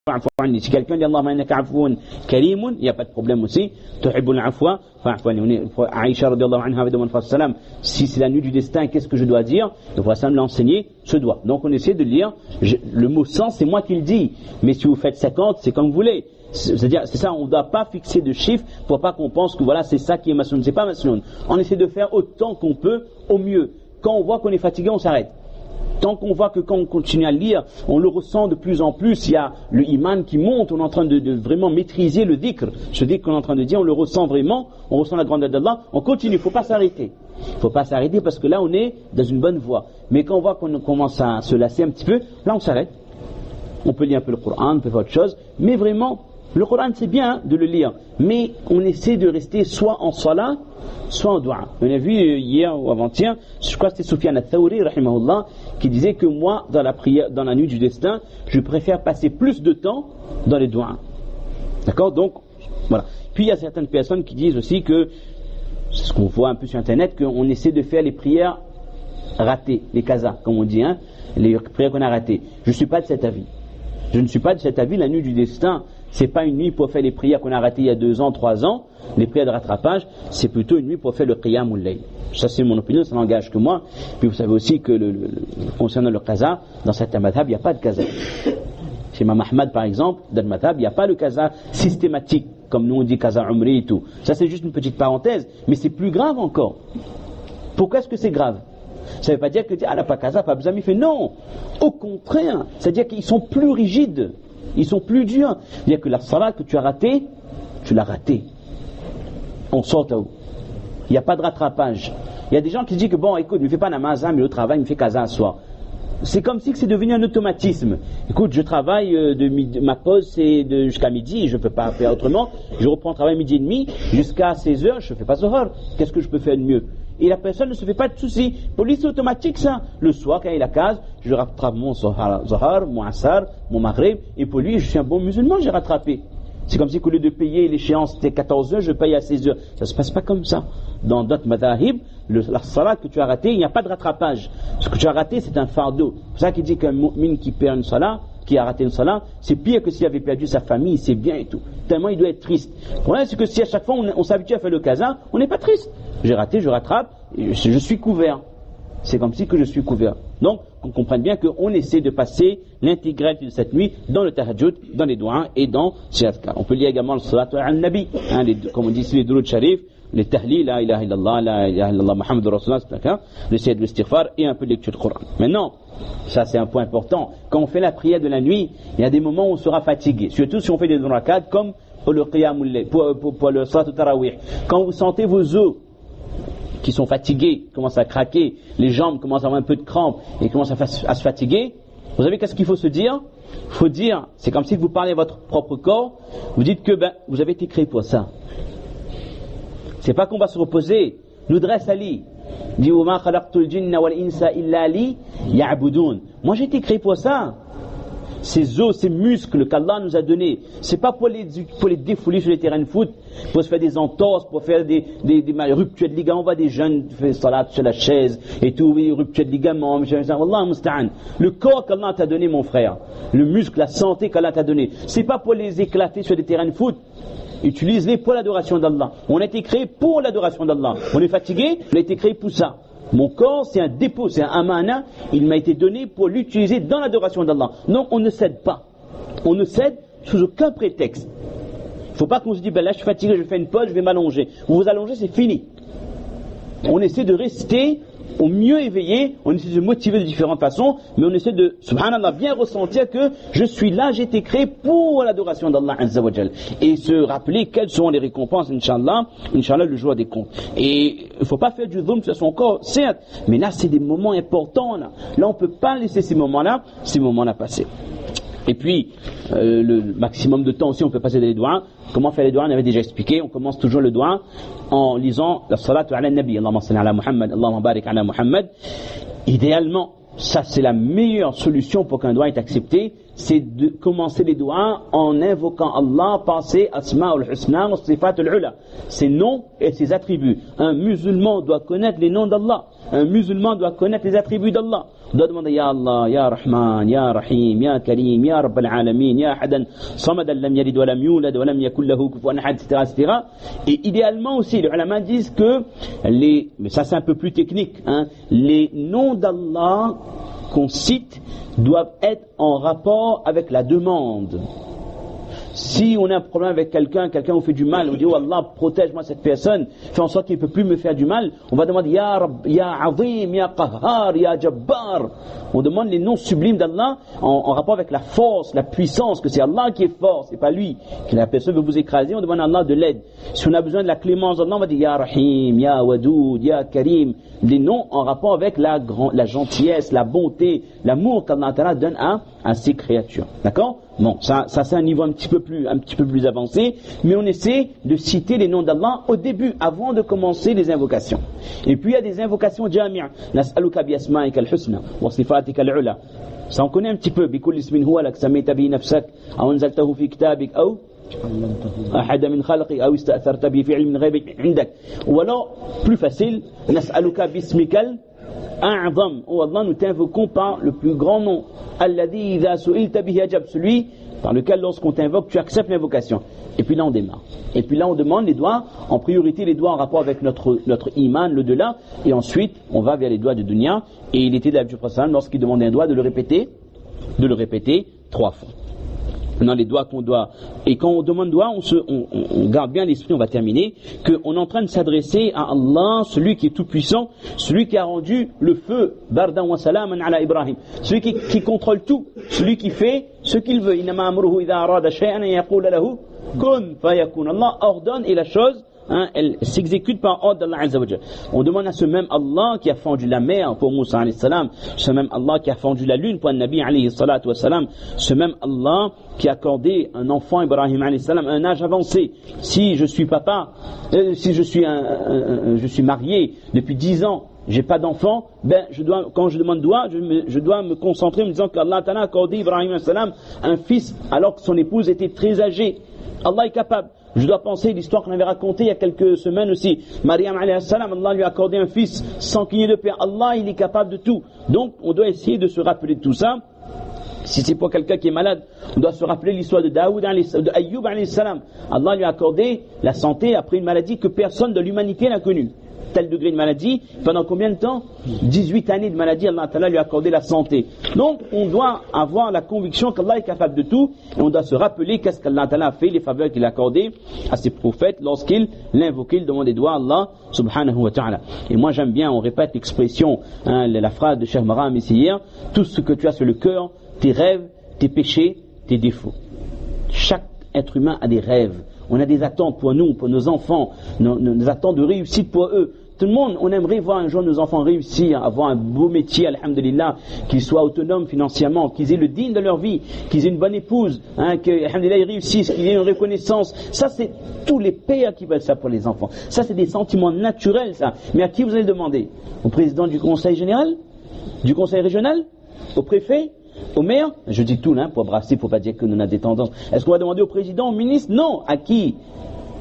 Si quelqu'un dit Allahumma innaka afoun karimun, il n'y a pas de problème aussi. Tuhibbul afwa fa'fu anni. Aïcha radiyallahu anha avait demandé au prophète sallam, si c'est la nuit du destin, qu'est-ce que je dois dire? Le prophète sallam l'a enseigné, ce doigt. Donc on essaie de lire, le mot 100 c'est moi qui le dis, mais si vous faites 50, c'est comme vous voulez. C'est-à-dire, c'est ça, on ne doit pas fixer de chiffres pour pas qu'on pense que voilà, c'est ça qui est masnoun. C'est pas masnoun. On essaie de faire autant qu'on peut, au mieux. Quand on voit qu'on est fatigué, on s'arrête. Tant qu'on voit que quand on continue à lire, on le ressent de plus en plus, il y a le iman qui monte, on est en train de vraiment maîtriser le dhikr. Ce dhikr qu'on est en train de dire, on le ressent vraiment, on ressent la grandeur d'Allah, on continue, il ne faut pas s'arrêter. Il ne faut pas s'arrêter parce que là on est dans une bonne voie. Mais quand on voit qu'on commence à se lasser un petit peu, là on s'arrête. On peut lire un peu le Coran, on peut faire autre chose, mais vraiment, le Coran c'est bien de le lire, mais on essaie de rester soit en salat, soit en dua. On a vu hier ou avant-hier, je crois que c'était Soufiane al-Thawri, rahimahullah, qui disait que moi, dans la prière, dans la nuit du destin, je préfère passer plus de temps dans les doigts. D'accord? Donc, voilà. Puis il y a certaines personnes qui disent aussi que, c'est ce qu'on voit un peu sur internet, qu'on essaie de faire les prières ratées, les qazas, comme on dit, hein, les prières qu'on a ratées. Je ne suis pas de cet avis. Je ne suis pas de cet avis, la nuit du destin, c'est pas une nuit pour faire les prières qu'on a ratées il y a 2 ans, 3 ans, les prières de rattrapage, c'est plutôt une nuit pour faire le qiyam ou layl. Ça c'est mon opinion, ça n'engage que moi. Puis vous savez aussi que concernant le qaza, dans certains madhab, il n'y a pas de qaza. Chez Imam Ahmad par exemple, dans le madhab, il n'y a pas le qaza systématique, comme nous on dit qaza umri et tout. Ça c'est juste une petite parenthèse, mais c'est plus grave encore. Pourquoi est-ce que c'est grave? Ça ne veut pas dire que elle n'a pas qaza, pas besoin, il fait non. Au contraire, c'est-à-dire qu'ils sont plus rigides. Ils sont plus durs. C'est-à-dire que la salat que tu as ratée, tu l'as ratée. On sort à où? Il n'y a pas de rattrapage. Il y a des gens qui disent que bon, écoute, ne me fais pas namaz, mais au travail, me fais kaza à soir. C'est comme si c'est devenu un automatisme. Écoute, je travaille, ma pause c'est jusqu'à midi, je ne peux pas faire autrement. Je reprends le travail midi et demi, jusqu'à 16h, je ne fais pas zohar. Qu'est-ce que je peux faire de mieux? Et la personne ne se fait pas de soucis. Pour lui, c'est automatique ça. Le soir, quand il a case, je rattrape mon zohar, mon asar, mon maghrib. Et pour lui, je suis un bon musulman, j'ai rattrapé. C'est comme si qu'au lieu de payer l'échéance c'était 14h, je paye à 16h. Ça ne se passe pas comme ça. Dans d'autres madhahib, la salat que tu as raté, il n'y a pas de rattrapage. Ce que tu as raté, c'est un fardeau. C'est pour ça qu'il dit qu'un mu'min qui perd une salat, qui a raté une salat, c'est pire que s'il avait perdu sa famille, ses biens et tout. Tellement il doit être triste. Le problème, c'est que si à chaque fois on s'habitue à faire le qaza, on n'est pas triste. J'ai raté, je rattrape, et je suis couvert. C'est comme si que je suis couvert. Donc, qu'on comprenne bien qu'on essaie de passer l'intégralité de cette nuit dans le tahajjud, dans les doigts et dans ces adhkar. On peut lire également le salatu al-nabi, hein, comme on dit ici les durud sharif, les tahlil, la ilaha illallah, la ilaha illallah, Muhammad Rasulullah, le sayyid l'istighfar et un peu de lecture de Coran. Maintenant, ça c'est un point important. Quand on fait la prière de la nuit, il y a des moments où on sera fatigué. Surtout si on fait des rak'at comme pour le qiyam pour le salatu tarawih. Quand vous sentez vos os qui sont fatigués, commencent à craquer, les jambes commencent à avoir un peu de crampes et commencent à se fatiguer, vous savez qu'est-ce qu'il faut se dire? Il faut dire, c'est comme si vous parlez à votre propre corps, vous dites que vous avez été créé pour ça. C'est pas qu'on va se reposer. Nous dresse Ali dit وَمَا خَلَقْتُ الْجِنَّ وَالْإِنسَ إِلَّا لِي يَعْبُدُونَ. Moi j'ai été créé pour ça. Ces os, ces muscles qu'Allah nous a donnés, c'est pas pour les défouler sur les terrains de foot, pour se faire des entorses, pour faire des ruptures de ligaments. On voit des jeunes faire salat sur la chaise et tout, oui, rupture de ligaments. Wallah musta'an. Le corps qu'Allah t'a donné, mon frère, le muscle, la santé qu'Allah t'a donné, c'est pas pour les éclater sur des terrains de foot. Utilise-les pour l'adoration d'Allah. On a été créé pour l'adoration d'Allah. On est fatigué, on a été créé pour ça. Mon corps, c'est un dépôt, c'est un amana. Il m'a été donné pour l'utiliser dans l'adoration d'Allah. Non, on ne cède pas. On ne cède sous aucun prétexte. Il ne faut pas qu'on se dise, là je suis fatigué, je fais une pause, je vais m'allonger. Vous vous allongez, c'est fini. On essaie de rester au mieux éveillé, on essaie de se motiver de différentes façons, mais on essaie de, subhanallah, bien ressentir que je suis là, j'ai été créé pour l'adoration d'Allah Azza wa Jal. Et se rappeler quelles sont les récompenses, Inch'Allah, le jour des comptes. Et il ne faut pas faire du dhulm sur son corps, certes, mais là c'est des moments importants, là on ne peut pas laisser ces moments-là passer. Et puis, le maximum de temps aussi, on peut passer dans les doigts. Comment faire les doigts? On avait déjà expliqué. On commence toujours le doigt en lisant la salatu ala nabi. Allahumma salli ala Muhammad, Allahumma barik ala Muhammad. Idéalement, ça c'est la meilleure solution pour qu'un doigt est accepté c'est de commencer les doigts en invoquant Allah, penser Asma'ul Husna wa Sifatul Ula, ses noms et ses attributs. Un musulman doit connaître les noms d'Allah. Un musulman doit connaître les attributs d'Allah. On doit demander Ya Allah, Ya Rahman, Ya Rahim, Ya Karim, Ya Rabb al-Alamin, Ya Hadan, Samadan lam yalid wa lam yulad wa lam yakul lahu kufuwan ahad, etc. Et idéalement aussi, les ulama disent que mais ça c'est un peu plus technique, les noms d'Allah qu'on cite doivent être en rapport avec la demande. Si on a un problème avec quelqu'un vous fait du mal, on dit oh Allah protège-moi cette personne, fais en sorte qu'il ne peut plus me faire du mal, on va demander Ya Rabb, Ya Azim, Ya Qahhar, Ya Jabbar. On demande les noms sublimes d'Allah en rapport avec la force, la puissance, que c'est Allah qui est fort, c'est pas lui. Que la personne veut vous écraser, on demande à Allah de l'aide. Si on a besoin de la clémence d'Allah, on va dire Ya Rahim, Ya Wadoud, Ya Karim. Des noms en rapport avec la gentillesse, la bonté, l'amour qu'Allah donne à ses créatures. D'accord? Bon, ça c'est un niveau un petit peu plus avancé, mais on essaie de citer les noms d'Allah au début, avant de commencer les invocations. Et puis il y a des invocations jami'a. Nas'aluka bi asma'ika al-husna wa sifatika al-ula. Ça on connaît un petit peu. Bi kulli ismin huwa lak sammayta bihi nafsak aw anzaltahu fi kitabik aw أحد من خلقك أو استأثرت به في علم الغيب عندك. Ou alors plus facile, nas'aluka bismikal a'zam. Oh Allah, nous t'invoquons par le plus grand nom. Alladhi idha su'ilta bihi ajab, celui par lequel lorsqu'on t'invoque, tu acceptes l'invocation. Et puis là on démarre. Et puis là on demande les doigts, en priorité les doigts en rapport avec notre iman, le delà, et ensuite on va vers les doigts de dunya. Et il était d'Abdul Prophète lorsqu'il demandait un doigt de le répéter 3 fois. Dans les doigts qu'on doit, et quand on demande doigt, on garde bien l'esprit, on va terminer, qu'on est en train de s'adresser à Allah, celui qui est tout puissant, celui qui a rendu le feu, bardan wa salaman ala Ibrahim, celui qui contrôle tout, celui qui fait ce qu'il veut. Innama amruhu idha arada shay'an yaqulu lahu kun fayakun. Allah ordonne et la chose, elle s'exécute par ordre d'Allah Azza wa Jalla. On demande à ce même Allah qui a fendu la mer pour Moussa alayhi salam, ce même Allah qui a fendu la lune pour un Nabi alayhi salatu wa salam, ce même Allah qui a accordé un enfant Ibrahim alayhi salam un âge avancé. Si je suis papa, si je suis marié depuis 10 ans, j'ai pas d'enfant, quand je demande doigt, je dois me concentrer en me disant qu'Allah Ta'ala a accordé Ibrahim alayhi salam un fils alors que son épouse était très âgée. Allah est capable. Je dois penser l'histoire qu'on avait racontée il y a quelques semaines aussi. Maryam alayhi salam, Allah lui a accordé un fils sans qu'il y ait de père. Allah, il est capable de tout. Donc, on doit essayer de se rappeler de tout ça. Si c'est pour quelqu'un qui est malade, on doit se rappeler l'histoire de Ayyub alayhi salam. Allah lui a accordé la santé après une maladie que personne de l'humanité n'a connue. Tel degré de maladie, pendant combien de temps? 18 années de maladie, Allah Ta'ala lui a accordé la santé. Donc on doit avoir la conviction qu'Allah est capable de tout, et on doit se rappeler qu'est-ce qu'Allah Ta'ala a fait, les faveurs qu'il a accordées à ses prophètes lorsqu'il l'invoquait, il demandait doigt à Allah subhanahu wa ta'ala. Et moi j'aime bien, on répète l'expression, la phrase de Cheikh Maram ici hier, tout ce que tu as sur le cœur, tes rêves, tes péchés, tes défauts. Chaque être humain a des rêves. On a des attentes pour nous, pour nos enfants, nos attentes de réussite pour eux. Tout le monde, on aimerait voir un jour nos enfants réussir, avoir un beau métier, alhamdulillah, qu'ils soient autonomes financièrement, qu'ils aient le digne de leur vie, qu'ils aient une bonne épouse, que, alhamdulillah, ils réussissent, qu'ils aient une reconnaissance. Ça, c'est tous les pères qui veulent ça pour les enfants. Ça, c'est des sentiments naturels, ça. Mais à qui vous allez demander? Au président du conseil général? Du conseil régional? Au préfet? Au maire? Je dis tout, pour brasser, pour pas dire que nous avons des tendances. Est-ce qu'on va demander au président, au ministre? Non. À qui?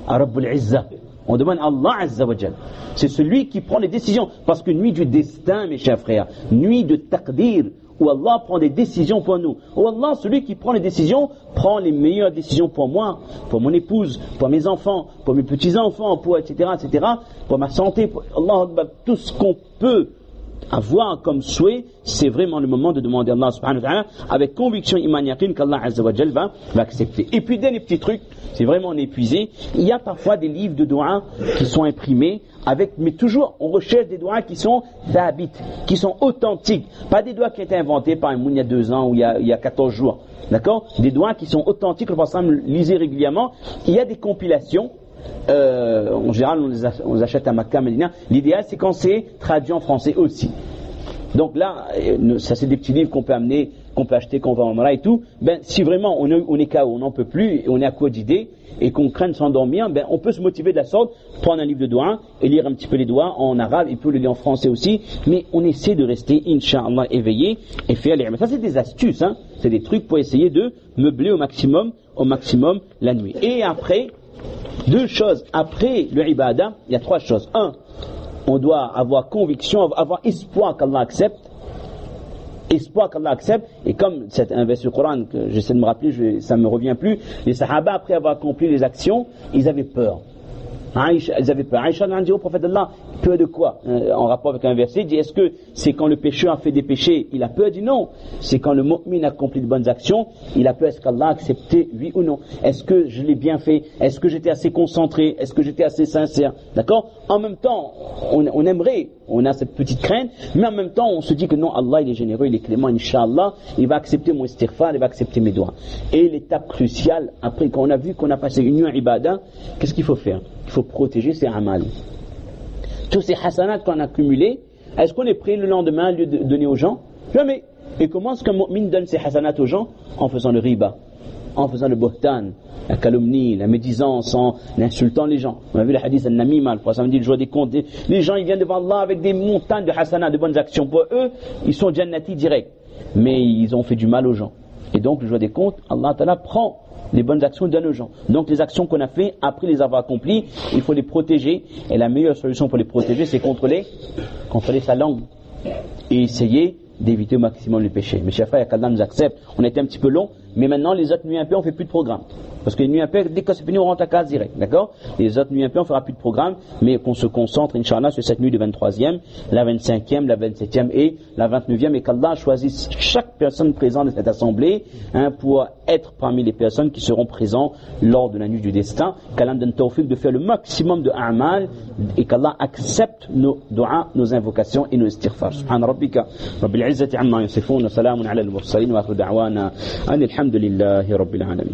À Rabbul Izzah. On demande à Allah Azza wa Jal. C'est celui qui prend les décisions. Parce que nuit du destin, mes chers frères, nuit de taqdir, où Allah prend des décisions pour nous. Où Allah, celui qui prend les décisions, prend les meilleures décisions pour moi, pour mon épouse, pour mes enfants, pour mes petits-enfants, pour etc., pour ma santé, pour Allah, tout ce qu'on peut avoir comme souhait, c'est vraiment le moment de demander à Allah subhanahu wa ta'ala avec conviction iman yaqin qu'Allah Azza wa Jal va accepter. Et puis dernier petit truc, c'est vraiment on est épuisé, il y a parfois des livres de doigts qui sont imprimés mais toujours on recherche des doigts qui sont thabit, qui sont authentiques, pas des doigts qui ont été inventés par un moun il y a 2 ans ou il y a 14 jours, d'accord? Des doigts qui sont authentiques, le prophète lisait régulièrement. Il y a des compilations. En général on les achète à Makkah, Medina. L'idéal c'est quand c'est traduit en français aussi. Donc là, ça c'est des petits livres qu'on peut amener qu'on peut acheter quand on va en Umrah et tout, si vraiment on est KO, on n'en peut plus, et on est à court d'idées, et qu'on craint de s'endormir, on peut se motiver de la sorte, prendre un livre de doigts et lire un petit peu les doigts en arabe, et puis le lire en français aussi, mais on essaie de rester, Inch'Allah, éveillé et faire les. Ça, c'est des astuces, c'est des trucs pour essayer de meubler au maximum la nuit. Et après, deux choses, après le ibadah, il y a trois choses. Un, on doit avoir conviction, avoir espoir qu'Allah accepte. Espoir qu'Allah accepte, et comme c'est un verset du Coran que j'essaie de me rappeler, ça ne me revient plus, les Sahaba, après avoir accompli les actions, ils avaient peur. Ils avaient peur. Aïcha a dit au prophète d'Allah, peur de quoi? En rapport avec un verset, il dit, est-ce que c'est quand le pécheur a fait des péchés, il a peur? Il dit non. C'est quand le mu'min accomplit de bonnes actions, il a peur, est-ce qu'Allah a accepté, oui ou non? Est-ce que je l'ai bien fait? Est-ce que j'étais assez concentré? Est-ce que j'étais assez sincère? D'accord? En même temps, on aimerait, on a cette petite crainte, mais en même temps, on se dit que non, Allah, il est généreux, il est clément, Inch'Allah, il va accepter mon istighfar, il va accepter mes doigts. Et l'étape cruciale, après qu'on a vu qu'on a passé une nuit à ibadah, qu'est-ce qu'il faut faire? Il faut protéger ses amal. Tous ces hasanats qu'on a accumulés, est-ce qu'on est prêt le lendemain à lui donner aux gens? Jamais. Et comment est-ce qu'un mu'min donne ses hasanats aux gens? En faisant le riba, en faisant le buhtan, la calomnie, la médisance, en insultant les gens. On a vu le hadith al-namima, le prophète dit le jour des comptes. Les gens, ils viennent devant Allah avec des montagnes de hasanats, de bonnes actions. Pour eux, ils sont jannati direct. Mais ils ont fait du mal aux gens. Et donc, le jour des comptes, Allah Ta'ala prend les bonnes actions et donne aux gens. Donc, les actions qu'on a fait, après les avoir accomplies, il faut les protéger. Et la meilleure solution pour les protéger, c'est contrôler sa langue. Et essayer d'éviter au maximum les péchés. Mais chers frères, qu'Allah nous accepte. On était un petit peu long, mais maintenant, les autres nuits impaies, on fait plus de programme. Parce que les nuits impaies, dès que c'est fini, on rentre à casa direct, d'accord? Les autres nuits impaies, on fera plus de programme, mais qu'on se concentre, Inch'Allah, sur cette nuit de 23e, la 25e, la 27e et la 29e, et qu'Allah choisisse chaque personne présente de cette assemblée, pour être parmi les personnes qui seront présentes lors de la nuit du destin. Qu'Allah donne tawfiq de faire le maximum de a'mal, et qu'Allah accepte nos du'as, nos invocations et nos istighfars. Subhan rabbika, rabbil izzati amma yasifun, wa salamun ala al-mursalin, wa akhiru da'wana, anil hamdulillahi rabbil alamin.